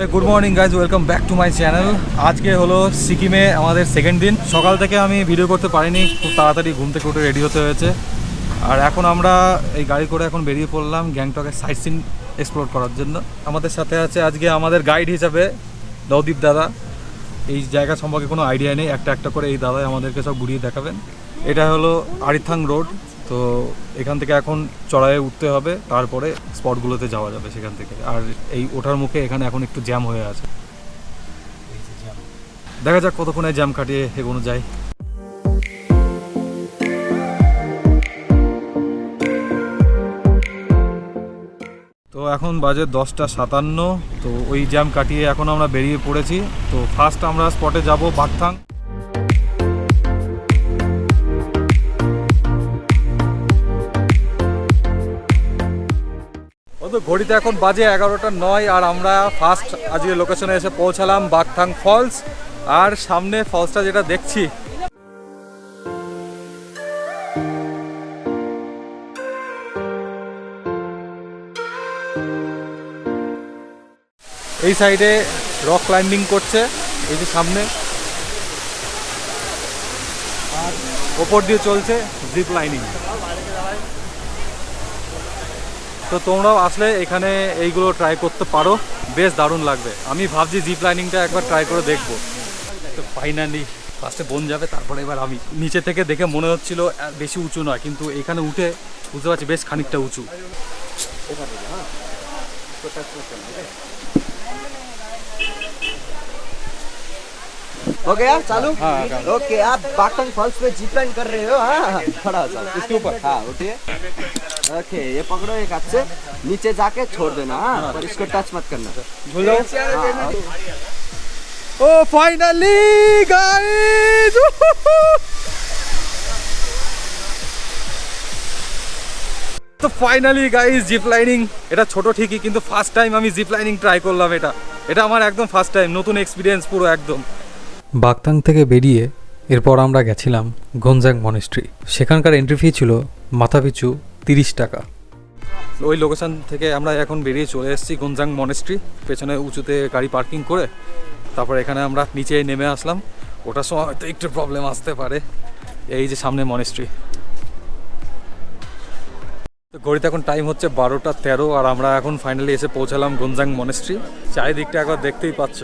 Good morning guys, welcome back to my channel. আজকে হলো সিকিমে আমাদের সেকেন্ড দিন। সকাল থেকে আমি ভিডিও করতে পারিনি, খুব তাড়াতাড়ি ঘুম থেকে উঠে রেডি হতে হয়েছে। আর এখন আমরা এই গাড়ি করে এখন বেরিয়ে পড়লাম গ্যাংটকের সাইট সিন এক্সপ্লোর করার জন্য। আমাদের সাথে আছে আজকে আমাদের গাইড হিসাবে নবদীপ দাদা। এই জায়গা সম্পর্কে কোনো আইডিয়া নেই, একটা একটা করে এই দাদাই আমাদেরকে সব ঘুরিয়ে দেখাবেন। এটা হলো আরিথাং রোড। তো এখান থেকে এখন চড়াইয়ে উঠতে হবে, তারপরে স্পটগুলোতে যাওয়া যাবে সেখান থেকে। আর এই ওঠার মুখে এখানে এখন একটু জ্যাম হয়ে আছে, দেখা যাক কতক্ষণে জ্যাম কাটিয়ে এগোনো যায়। তো এখন বাজে 10:57। তো ওই জ্যাম কাটিয়ে এখন আমরা বেরিয়ে পড়েছি। তো ফার্স্ট আমরা স্পটে যাব বাকথাং। তো ঘড়িতে এখন বাজে 11:09 আর আমরা ফার্স্ট আজকে লোকেশনে এসে পৌঁছালাম বাকথাং ফলস। আর সামনে ফলসটা যেটা দেখছি, এই সাইডে রক ক্লাইম্বিং করছে এই যে সামনে, আর ওপর দিয়ে চলছে জিপ লাইনিং। তো তোমরাও আসলে এখানে এইগুলো ট্রাই করতে পারো, বেশ দারুণ লাগবে। আমি ভাবছি জিপ লাইনিংটা একবার ট্রাই করে দেখবো। তো ফাইনালি ফার্স্টে বোন যাবে, তারপরে এবার আমি। নিচে থেকে দেখে মনে হচ্ছিল বেশি উঁচু নয়, কিন্তু এখানে উঠে বুঝতে পারছি বেশ খানিকটা উঁচু। हो गया चालू। हाँ, ओके, आप बागटंग फॉल्स पे जीप लाइन कर रहे हो। हाँ, खड़ा हो जाओ इसके ऊपर। हाँ, उठिए। ओके, ये पकड़ो एक हाथ से, नीचे जाके छोड़ देना। हाँ, पर इसको टच मत करना। झूल जाओ। हाँ, ও ফাইনালি গাইস, তো ফাইনালি গাইস জিপ লাইনিং। এটা ছোট ঠিকই, কিন্তু ফার্স্ট টাইম আমি জিপ লাইনিং ট্রাই করলাম। এটা আমার একদম ফার্স্ট টাইম, নতুন এক্সপিরিয়েন্স পুরো একদম। বাকথাং থেকে বেরিয়ে এরপর আমরা গেছিলাম গঞ্জাং মনেস্ট্রি। সেখানকার এন্ট্রি ফি ছিল মাথাপিছু 30 টাকা। ওই লোকেশন থেকে আমরা এখন বেরিয়ে চলে এসেছি গঞ্জাং মনেস্ট্রি। পেছনে উঁচুতে গাড়ি পার্কিং করে তারপর এখানে আমরা নিচে নেমে আসলাম। ওটার সময় হয়তো একটু প্রবলেম আসতে পারে। এই যে সামনে মনেস্ট্রি। তো ঘড়িতে এখন টাইম হচ্ছে 12:13 আর আমরা এখন ফাইনালি এসে পৌঁছালাম গঞ্জাং মনেস্ট্রি। চারিদিকটা একবার দেখতেই পাচ্ছ।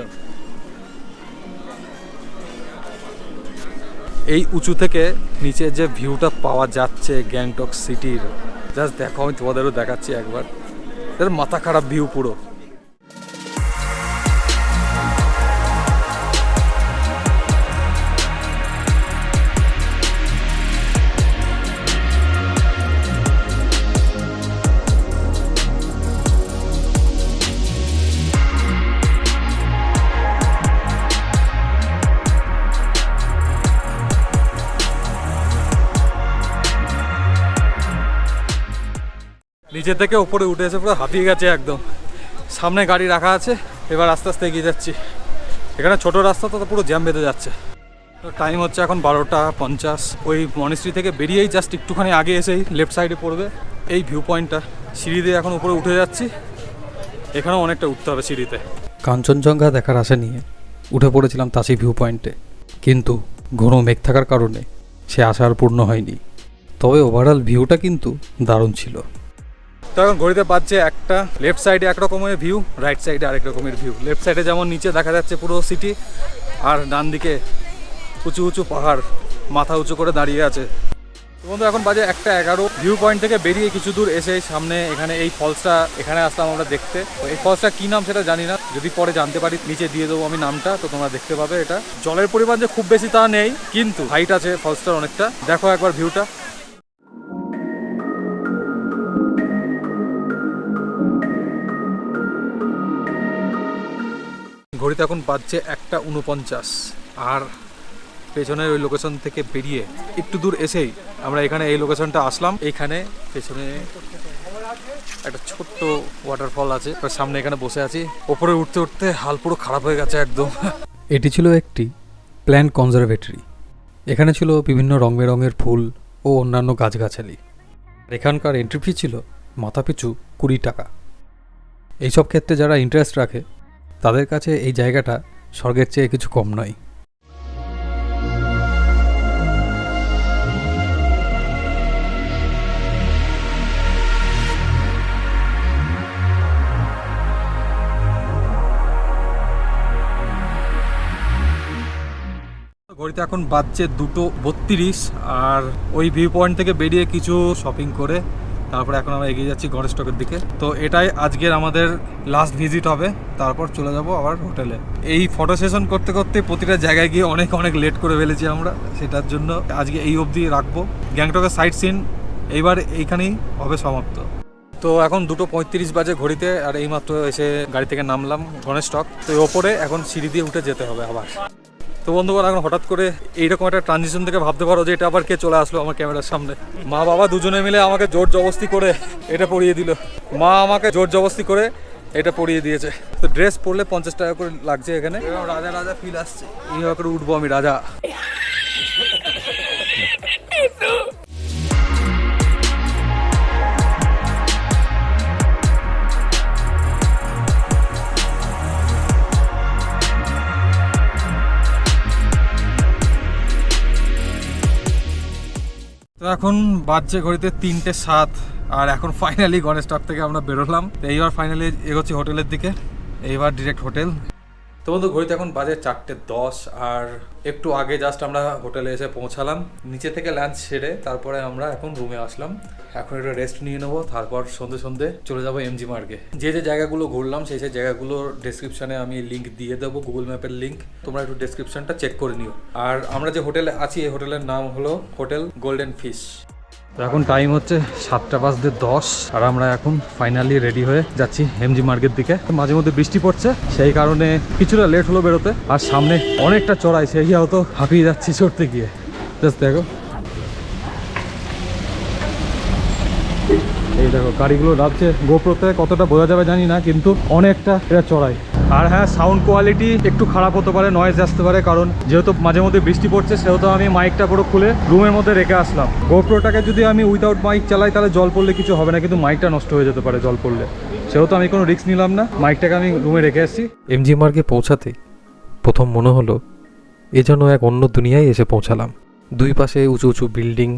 এই উঁচু থেকে নিচে যে ভিউটা পাওয়া যাচ্ছে গ্যাংটক সিটির, জাস্ট দেখো, আমি তোমাদেরও দেখাচ্ছি একবার। মাথা খারাপ ভিউ পুরো। নিচে থেকে উপরে উঠে এসে পুরো হাঁপিয়ে গেছে একদম। সামনে গাড়ি রাখা আছে, এবার আস্তে আস্তে এগিয়ে যাচ্ছি। এখানে ছোট রাস্তা, তো পুরো জ্যাম বেঁধে যাচ্ছে। তো টাইম হচ্ছে এখন 12:50। ওই মনেস্ট্রি থেকে বেরিয়েই জাস্ট একটুখানি আগে এসেই লেফট সাইডে পড়বে এই ভিউ পয়েন্টটা। সিঁড়ি দিয়ে এখন উপরে উঠে যাচ্ছি। এখানেও অনেকটা উঠতে হবে সিঁড়িতে। কাঞ্চনজঙ্ঘা দেখার আশা নিয়ে উঠে পড়েছিলাম তাসি ভিউ পয়েন্টে, কিন্তু ঘন মেঘ থাকার কারণে সে আশা আর পূর্ণ হয়নি। তবে ওভারঅল ভিউটা কিন্তু দারুণ ছিল। তো এখন ঘড়িতে পাচ্ছে একটা। লেফট সাইডে এক রকমের ভিউ, রাইট সাইডে আরেক রকমের ভিউ। লেফট সাইডে যেমন নিচে দেখা যাচ্ছে পুরো সিটি, আর ডান দিকে উঁচু উঁচু পাহাড় মাথা উঁচু করে দাঁড়িয়ে আছে। বন্ধু এখন বাজে 1:11। ভিউ পয়েন্ট থেকে বেরিয়ে কিছু দূর এসে সামনে এখানে এই ফলসটা এখানে আসলাম আমরা দেখতে। তো এই ফলসটা কী নাম সেটা জানি না, যদি পরে জানতে পারি নিচে দিয়ে দেবো আমি নামটা, তো তোমরা দেখতে পাবে। এটা জলের পরিমাণ যে খুব বেশি তা নেই, কিন্তু হাইট আছে ফলসটার অনেকটা। দেখো একবার ভিউটা। ঘড়িতে এখন বাজছে 1:49 আর পেছনের ওই লোকেশন থেকে বেরিয়ে একটু দূর এসেই আমরা এখানে এই লোকেশনটা আসলাম। এখানে পেছনে একটা ছোট্ট ওয়াটারফল আছে, তার সামনে এখানে বসে আছি। ওপরে উঠতে উঠতে হাল পুরো খারাপ হয়ে গেছে একদম। এটি ছিল একটি প্ল্যান্ট কনজারভেটরি। এখানে ছিল বিভিন্ন রং বেরঙের ফুল ও অন্যান্য গাছগাছালি। এখানকার এন্ট্রি ফি ছিল মাথাপিছু 20 টাকা। এইসব ক্ষেত্রে যারা ইন্টারেস্ট রাখে তাদের কাছে এই জায়গাটা স্বর্গের চেয়ে কিছু কম নয়। ঘড়িতে এখন বাজছে 2:32 আর ওই ভিউ পয়েন্ট থেকে বেরিয়ে কিছু শপিং করে তারপরে এখন আমরা এগিয়ে যাচ্ছি গণেশ টকের দিকে। তো এটাই আজকের আমাদের লাস্ট ভিজিট হবে, তারপর চলে যাব আবার হোটেলে। এই ফটো সেশন করতে করতে প্রতিটা জায়গায় গিয়ে অনেক অনেক লেট করে ফেলেছি আমরা, সেটার জন্য আজকে এই অবধি রাখবো। গ্যাংটকের সাইট সিন এইবার এইখানেই হবে সমাপ্ত। তো এখন 2:35 বাজে ঘড়িতে, আর এইমাত্র এসে গাড়ি থেকে নামলাম গণেশ টক। তো ওপরে এখন সিঁড়ি দিয়ে উঠে যেতে হবে আবার। তো বন্ধুগণ, এখন হঠাৎ করে এইরকম একটা ট্রানজিশন থেকে ভাবতে পারো যে এটা আবার কে চলে আসলো আমার ক্যামেরার সামনে। মা বাবা দুজনে মিলে আমাকে জোর জবস্তি করে এটা পরিয়ে দিল। মা আমাকে জোর জবস্তি করে এটা পরিয়ে দিয়েছে। তো ড্রেস পরলে 50 টাকা করে লাগছে এখানে। রাজা রাজা ফিল আসছে, এইভাবে করে উঠবো আমি রাজা। তো এখন বাজছে ঘড়িতে 3:07 আর এখন ফাইনালি গণেশ টক থেকে আমরা বেরোলাম। তো এইবার ফাইনালি এগোচ্ছি হোটেলের দিকে, এইবার ডিরেক্ট হোটেল। তো বন্ধু, ঘড়িতে এখন বাজে 4:10 আর একটু আগে জাস্ট আমরা হোটেলে এসে পৌঁছালাম। নিচে থেকে লাঞ্চ সেরে তারপরে আমরা এখন রুমে আসলাম। এখন একটু রেস্ট নিয়ে নেবো, তারপর সন্ধে সন্ধে চলে যাবো এমজি মার্গে। যে যে জায়গাগুলো ঘুরলাম সেই সেই জায়গাগুলোর ডেসক্রিপশনে আমি লিঙ্ক দিয়ে দেবো, গুগল ম্যাপের লিঙ্ক। তোমরা একটু ডেসক্রিপশনটা চেক করে নিও। আর আমরা যে হোটেলে আছি এই হোটেলের নাম হলো হোটেল গোল্ডেন ফিশ। তো এখন টাইম হচ্ছে 7:10 আর আমরা এখন ফাইনালি রেডি হয়ে যাচ্ছি এমজি মার্গের দিকে। মাঝে মধ্যে বৃষ্টি পড়ছে, সেই কারণে কিছুটা লেট হলো বেরোতে। আর সামনে অনেকটা চড়াই, সেই হয়তো হাঁপিয়ে যাচ্ছি চড়তে গিয়ে। জাস্ট দেখো, এই দেখো গাড়িগুলো যাচ্ছে। গোপ্রোতে কতটা বোঝা যাবে জানি না, কিন্তু অনেকটা এটা চড়াই। আর হ্যাঁ, সাউন্ড কোয়ালিটি একটু খারাপ হতে পারে, নয়েজ আসতে পারে, কারণ যেহেতু মাঝে মধ্যে বৃষ্টি পড়ছে সেহেতু আমি মাইকটা পুরো খুলে রুমের মধ্যে রেখে আসলাম। গোপ্রোটাকে যদি আমি উইদাউট মাইক চালাই তাহলে জল পড়লে কিছু হবে না, কিন্তু মাইকটা নষ্ট হয়ে যেতে পারে জল পড়লে, সেহেতু আমি কোনো রিস্ক নিলাম না, মাইকটাকে আমি রুমে রেখে আসছি। এমজি মার্গে পৌঁছাতে প্রথম মনে হলো এ যেন এক অন্য দুনিয়ায় এসে পৌঁছালাম। দুই পাশে উঁচু উঁচু বিল্ডিং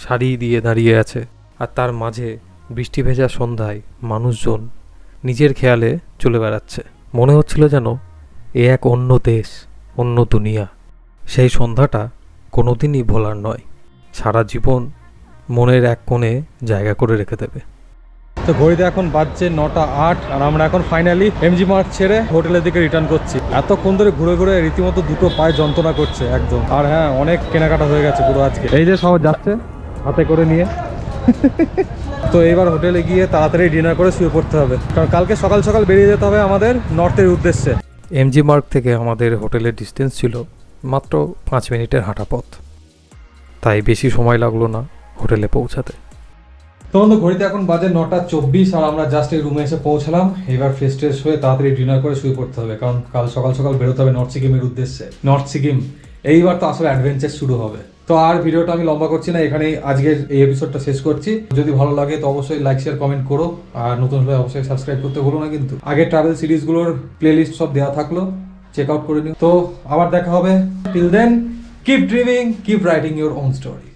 সারি দিয়ে দাঁড়িয়ে আছে, আর তার মাঝে বৃষ্টি ভেজা সন্ধ্যায় মানুষজন নিজের খেয়ালে চলে বেড়াচ্ছে। মনে হচ্ছিল যেন এ এক অন্য দেশ, অন্য দুনিয়া। সেই সন্ধ্যাটা কোনোদিনই ভোলার নয়, সারা জীবন মনের এক কোণে জায়গা করে রেখে দেবে। তো ঘড়িতে এখন বাজছে 9:08 আর আমরা এখন ফাইনালি এমজি মার্গ ছেড়ে হোটেলের দিকে রিটার্ন করছি। এতক্ষণ ধরে ঘুরে ঘুরে রীতিমতো দুটো পায়ে যন্ত্রণা করছে একদম। আর হ্যাঁ, অনেক কেনাকাটা হয়ে গেছে পুরো আজকে। এই যে সব যাচ্ছে হাতে করে নিয়ে। তো এবার হোটেলে গিয়ে তাড়াতাড়ি ডিনার করে শুয়ে পড়তে হবে, কারণ কালকে সকাল সকাল বেরিয়ে যেতে হবে আমাদের নর্থের উদ্দেশ্যে। এমজি মার্গ থেকে আমাদের হোটেলের ডিস্টেন্স ছিল মাত্র 5 মিনিটের হাঁটা পথ, তাই বেশি সময় লাগলো না হোটেলে পৌঁছাতে। তো বন্ধু, ঘড়িতে এখন বাজে 9:24 আর আমরা জাস্ট এই রুমে এসে পৌঁছালাম। এবার ফ্রেশ ট্রেশ হয়ে তাড়াতাড়ি ডিনার করে শুয়ে পড়তে হবে, কারণ কাল সকাল সকাল বেরোতে হবে নর্থ সিকিমের উদ্দেশ্যে। নর্থ সিকিম এইবার তো আসলে অ্যাডভেঞ্চার শুরু হবে। তো আর ভিডিওটা আমি লম্বা করছি না, এখানেই আজকের এই এপিসোডটা শেষ করছি। যদি ভালো লাগে তো অবশ্যই লাইক শেয়ার কমেন্ট করো, আর নতুন হলে অবশ্যই সাবস্ক্রাইব করতে ভুলো না কিন্তু। আগের ট্রাভেল সিরিজগুলোর প্লেলিস্ট সব দেওয়া থাকলো, চেক আউট করে নিও। তো আবার দেখা হবে। Till then, keep dreaming, keep writing your own story.